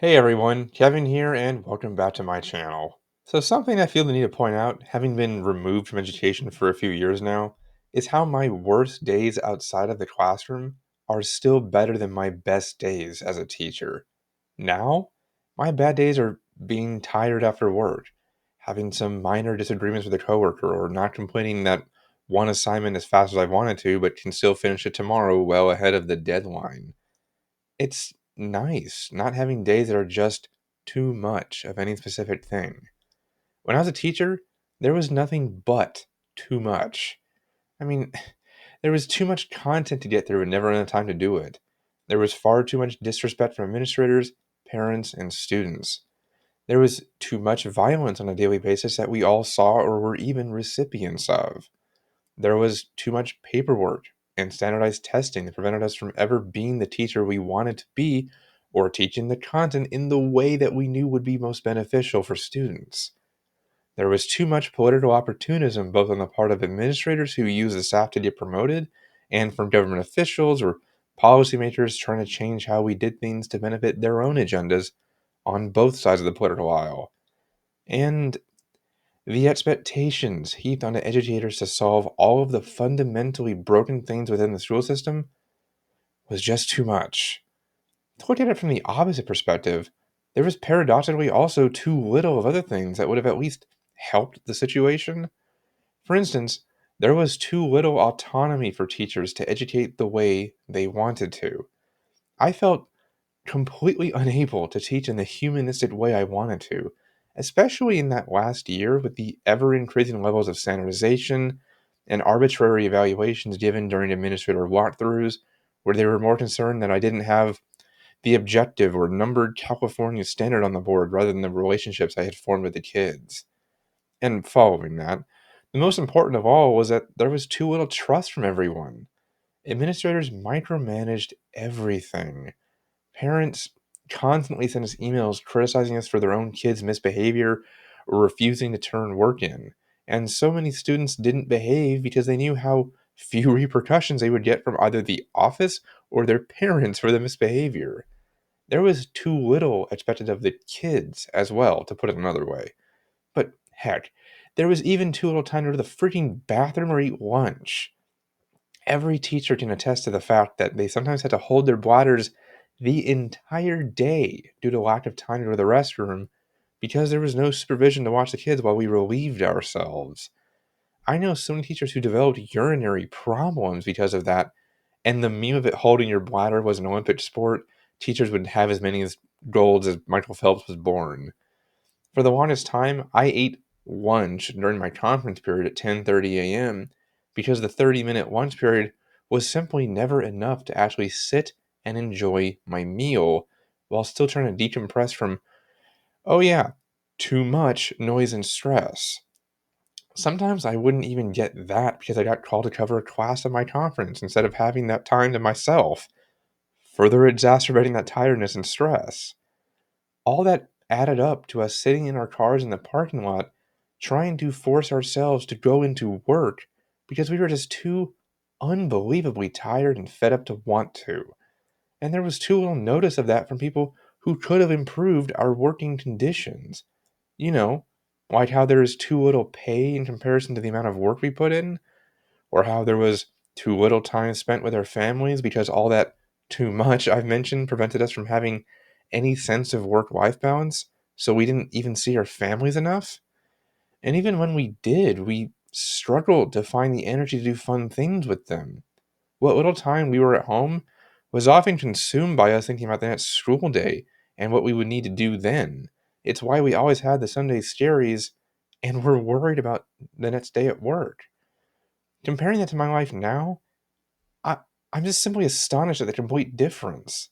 Hey everyone, Kevin here, and welcome back to my channel. So, something I feel the need to point out, having been removed from education for a few years now, is how my worst days outside of the classroom are still better than my best days as a teacher. Now, my bad days are being tired after work, having some minor disagreements with a coworker, or not completing that one assignment as fast as I wanted to, but can still finish it tomorrow well ahead of the deadline. It's nice not having days that are just too much of any specific thing. When I was a teacher, there was nothing but too much. I mean, there was too much content to get through and never enough time to do it. There was far too much disrespect from administrators, parents, and students. There was too much violence on a daily basis that we all saw or were even recipients of. There was too much paperwork and standardized testing that prevented us from ever being the teacher we wanted to be or teaching the content in the way that we knew would be most beneficial for students. There was too much political opportunism, both on the part of administrators who use the staff to get promoted and from government officials or policymakers trying to change how we did things to benefit their own agendas on both sides of the political aisle. And the expectations heaped onto educators to solve all of the fundamentally broken things within the school system was just too much. To look at it from the opposite perspective, there was paradoxically also too little of other things that would have at least helped the situation. For instance, there was too little autonomy for teachers to educate the way they wanted to. I felt completely unable to teach in the humanistic way I wanted to, especially in that last year with the ever increasing levels of standardization and arbitrary evaluations given during administrator walkthroughs, where they were more concerned that I didn't have the objective or numbered California standard on the board rather than the relationships I had formed with the kids. And following that, the most important of all was that there was too little trust from everyone. Administrators micromanaged everything. Parents constantly send us emails criticizing us for their own kids' misbehavior or refusing to turn work in. And so many students didn't behave because they knew how few repercussions they would get from either the office or their parents for the misbehavior. There was too little expected of the kids as well, to put it another way. But heck, there was even too little time to go to the freaking bathroom or eat lunch. Every teacher can attest to the fact that they sometimes had to hold their bladders the entire day due to lack of time to go to the restroom because there was no supervision to watch the kids while we relieved ourselves. I know so many teachers who developed urinary problems because of that, and the meme of it holding your bladder was an Olympic sport. Teachers would have as many golds as Michael Phelps was born. For the longest time, I ate lunch during my conference period at 10:30 a.m. because the 30-minute lunch period was simply never enough to actually sit and enjoy my meal while still trying to decompress from, oh yeah, too much noise and stress. Sometimes I wouldn't even get that because I got called to cover a class at my conference instead of having that time to myself, further exacerbating that tiredness and stress. All that added up to us sitting in our cars in the parking lot trying to force ourselves to go into work because we were just too unbelievably tired and fed up to want to. And there was too little notice of that from people who could have improved our working conditions. You know, like how there is too little pay in comparison to the amount of work we put in, or how there was too little time spent with our families because all that too much I've mentioned prevented us from having any sense of work life balance, so we didn't even see our families enough. And even when we did, we struggled to find the energy to do fun things with them. What little time we were at home was often consumed by us thinking about the next school day and what we would need to do then. It's why we always had the Sunday scaries and were worried about the next day at work. Comparing that to my life now, I, I'm just simply astonished at the complete difference.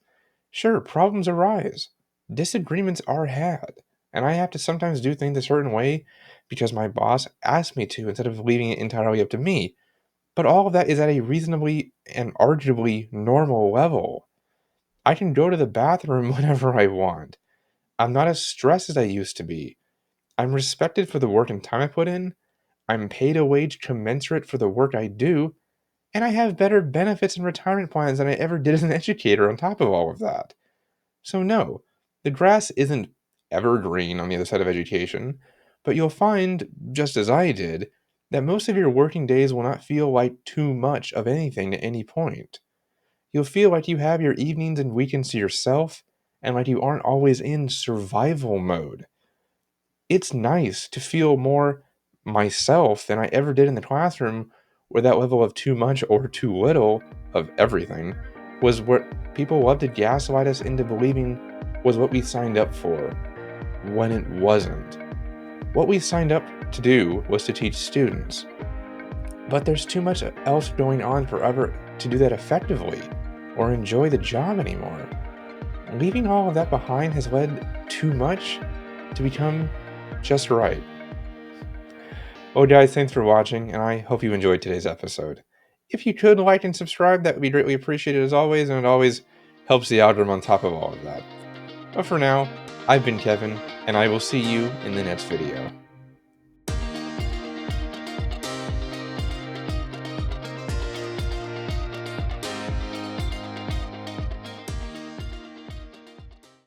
Sure, problems arise, disagreements are had, and I have to sometimes do things a certain way because my boss asked me to instead of leaving it entirely up to me. But all of that is at a reasonably and arguably normal level. I can go to the bathroom whenever I want. I'm not as stressed as I used to be. I'm respected for the work and time I put in. I'm paid a wage commensurate for the work I do, and I have better benefits and retirement plans than I ever did as an educator on top of all of that. So, no, The grass isn't evergreen on the other side of education, but you'll find, just as I did, that most of your working days will not feel like too much of anything at any point. You'll feel like you have your evenings and weekends to yourself, and like you aren't always in survival mode. It's nice to feel more myself than I ever did in the classroom, where that level of too much or too little of everything was what people love to gaslight us into believing was what we signed up for, when it wasn't. What we signed up to do was to teach students, but there's too much else going on for ever to do that effectively or enjoy the job anymore. Leaving all of that behind has led too much to become just right. Well, guys, thanks for watching, and I hope you enjoyed today's episode. If you could like and subscribe, that would be greatly appreciated as always, and it always helps the algorithm on top of all of that. But for now, I've been Kevin, and I will see you in the next video.